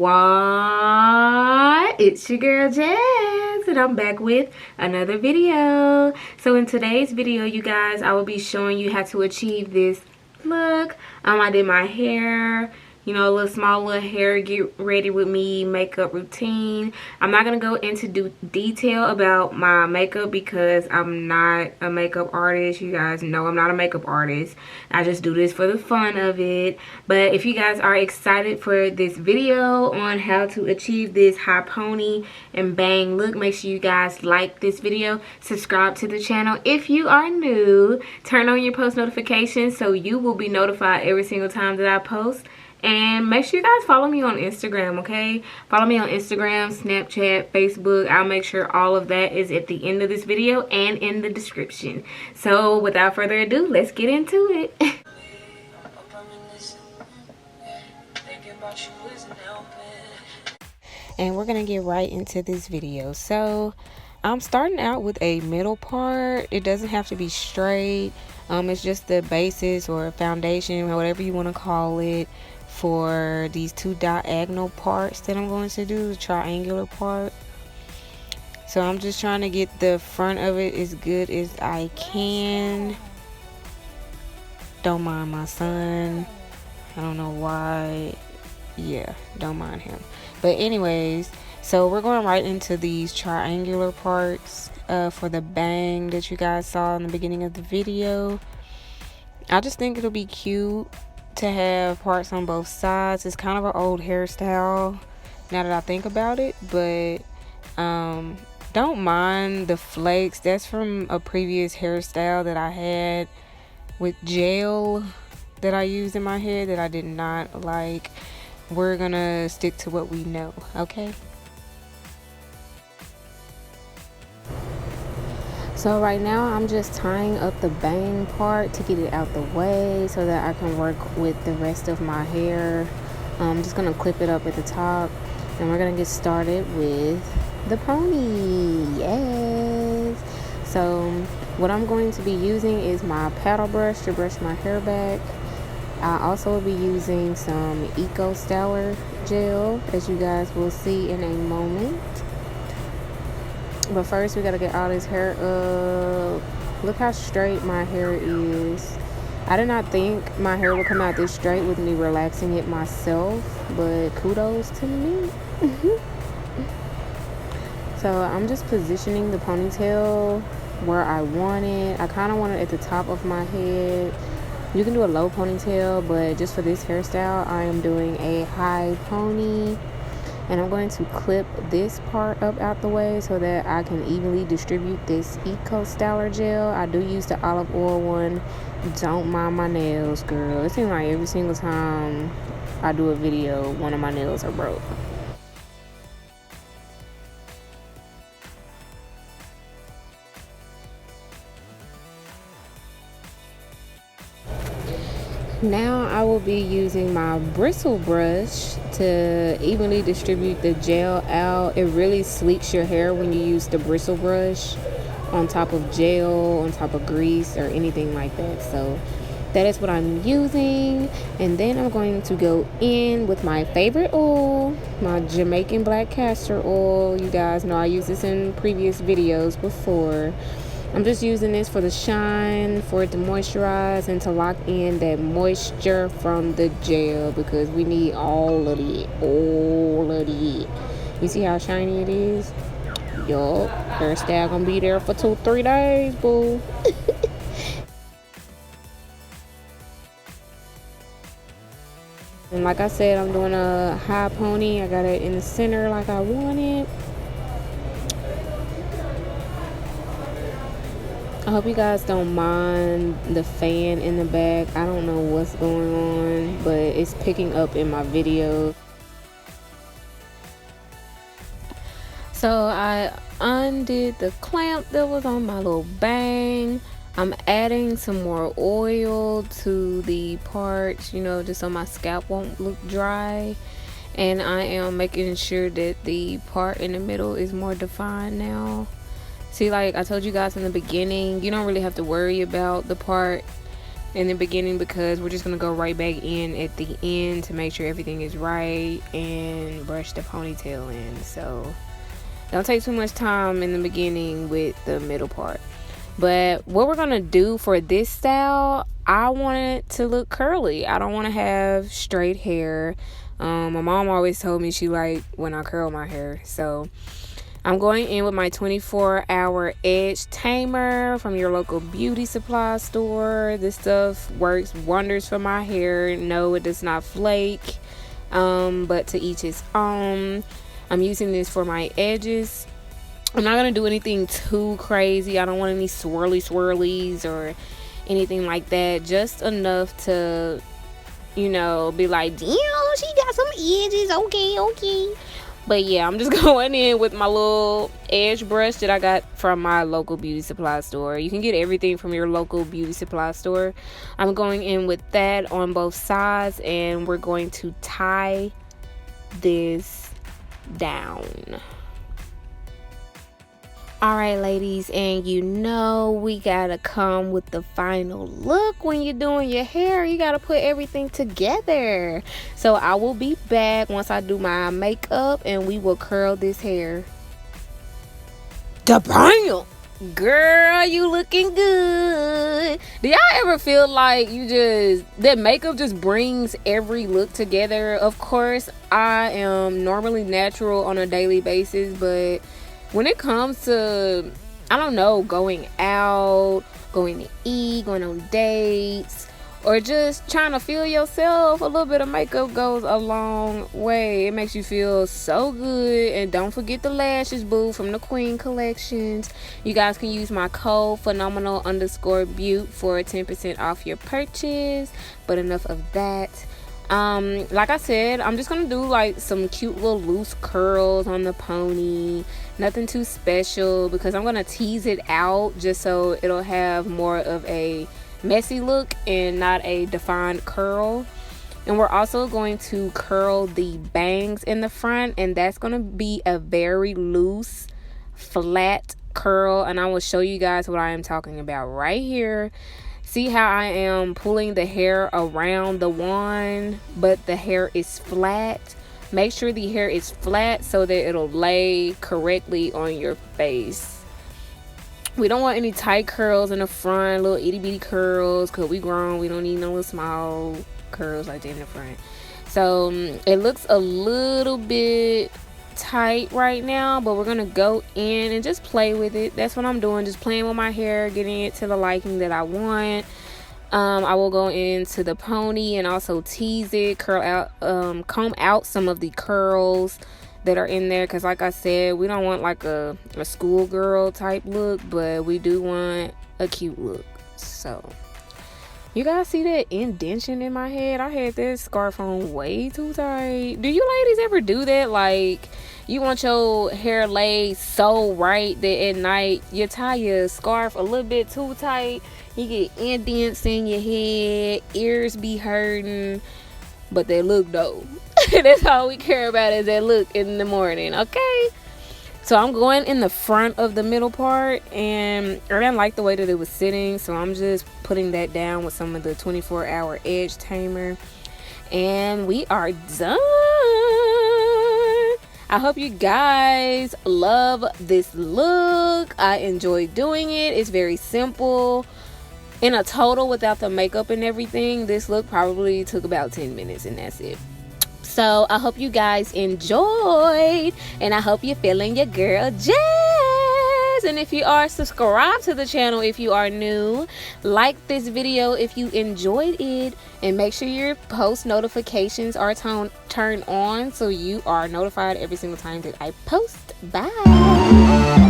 What? It's your girl Jazz, and I'm back with another video. So in today's video, you guys, I will be showing you how to achieve this look. I did my hair, you know, a little hair get ready with me makeup routine. I'm not gonna go into detail about my makeup because I'm not a makeup artist. You guys know I'm not a makeup artist. I just do this for the fun of it. But if you guys are excited for this video on how to achieve this high pony and bang look, make sure you guys like this video, subscribe to the channel if you are new, turn on your post notifications so you will be notified every single time that I post. And make sure you guys follow me on Instagram, okay? Follow me on Instagram, Snapchat, Facebook. I'll make sure all of that is at the end of this video and in the description. So without further ado, let's get into it. And we're gonna get right into this video. So I'm starting out with a middle part. It doesn't have to be straight. It's just the basis or foundation, or whatever you want to call it, for these two diagonal parts that I'm going to do, the triangular part. So I'm just trying to get the front of it as good as I can. Don't mind my son. I don't know why. Yeah, don't mind him. But anyways, so we're going right into these triangular parts for the bang that you guys saw in the beginning of the video. I just think it'll be cute to have parts on both sides. It's kind of an old hairstyle now that I think about it, but don't mind the flakes. That's from a previous hairstyle that I had with gel that I used in my hair that I did not like. We're gonna stick to what we know, okay? So right now I'm just tying up the bang part to get it out the way so that I can work with the rest of my hair. I'm just gonna clip it up at the top, and we're gonna get started with the pony. Yes. So what I'm going to be using is my paddle brush to brush my hair back. I also will be using some Eco Styler gel, as you guys will see in a moment. But first we gotta get all this hair up. Look how straight my hair is. I did not think my hair would come out this straight with me relaxing it myself, but kudos to me. So I'm just positioning the ponytail where I want it. I kind of want it at the top of my head. You can do a low ponytail, but just for this hairstyle I am doing a high pony. And I'm going to clip this part up out the way so that I can evenly distribute this Eco Styler gel. I do use the olive oil one. Don't mind my nails, girl. It seems like every single time I do a video, one of my nails are broke. Now I will be using my bristle brush to evenly distribute the gel out. It really sleeks your hair when you use the bristle brush on top of gel, on top of grease, or anything like that. So that is what I'm using. And then I'm going to go in with my favorite oil, my Jamaican black castor oil. You guys know I used this in previous videos before. I'm just using this for the shine, for it to moisturize and to lock in that moisture from the gel, because we need all of it, all of it. You see how shiny it is? Yup, hairstyle gonna be there for 2-3 days, boo. And like I said, I'm doing a high pony. I got it in the center like I want it. I hope you guys don't mind the fan in the back. I don't know what's going on, but it's picking up in my video. So I undid the clamp that was on my little bang. I'm adding some more oil to the parts, you know, just so my scalp won't look dry. And I am making sure that the part in the middle is more defined now. See, like I told you guys in the beginning, you don't really have to worry about the part in the beginning because we're just going to go right back in at the end to make sure everything is right and brush the ponytail in. So don't take too much time in the beginning with the middle part. But what we're going to do for this style, I want it to look curly. I don't want to have straight hair. My mom always told me she liked when I curl my hair. So I'm going in with my 24-hour edge tamer from your local beauty supply store. This stuff works wonders for my hair. No, it does not flake, but to each his own. I'm using this for my edges. I'm not going to do anything too crazy. I don't want any swirlies or anything like that. Just enough to, be like, damn, she got some edges. Okay. But yeah, I'm just going in with my little edge brush that I got from my local beauty supply store. You can get everything from your local beauty supply store. I'm going in with that on both sides, and we're going to tie this down. Alright, ladies, and we gotta come with the final look when you're doing your hair. You gotta put everything together. So I will be back once I do my makeup and we will curl this hair. Da-bam! Girl, you looking good. Do y'all ever feel like that makeup just brings every look together? Of course, I am normally natural on a daily basis, but when it comes to, going out, going to eat, going on dates, or just trying to feel yourself, a little bit of makeup goes a long way. It makes you feel so good. And don't forget the lashes, boo, from the Queen Collections. You guys can use my code phenomenal_beaut for 10% off your purchase. But enough of that. Like I said, I'm just gonna do like some cute little loose curls on the pony. Nothing too special because I'm gonna tease it out just so it'll have more of a messy look and not a defined curl. And we're also going to curl the bangs in the front, and that's gonna be a very loose, flat curl, and I will show you guys what I am talking about right here. See how I am pulling the hair around the wand, but the hair is flat. Make sure the hair is flat so that it'll lay correctly on your face. We don't want any tight curls in the front, little itty bitty curls, because we grown. We don't need no little small curls like that in the front. So it looks a little bit tight right now, but we're gonna go in and just play with it. That's what I'm doing, just playing with my hair, getting it to the liking that I want. I will go into the pony and also tease it, curl out, comb out some of the curls that are in there, because like I said, we don't want like a schoolgirl type look, but we do want a cute look. So you guys see that indentation in my head? I had this scarf on way too tight. Do you ladies ever do that? Like, you want your hair laid so right that at night you tie your scarf a little bit too tight. You get indents in your head, ears be hurting, but they look dope. That's all we care about, is that look in the morning, okay? So I'm going in the front of the middle part, and I didn't like the way that it was sitting, so I'm just putting that down with some of the 24-hour edge tamer, and we are done. I hope you guys love this look. I enjoy doing it. It's very simple. In a total, without the makeup and everything, this look probably took about 10 minutes, and that's it. So I hope you guys enjoyed, and I hope you're feeling your girl Jazz. And if you are, subscribe to the channel if you are new, like this video if you enjoyed it, and make sure your post notifications are turned on so you are notified every single time that I post. Bye.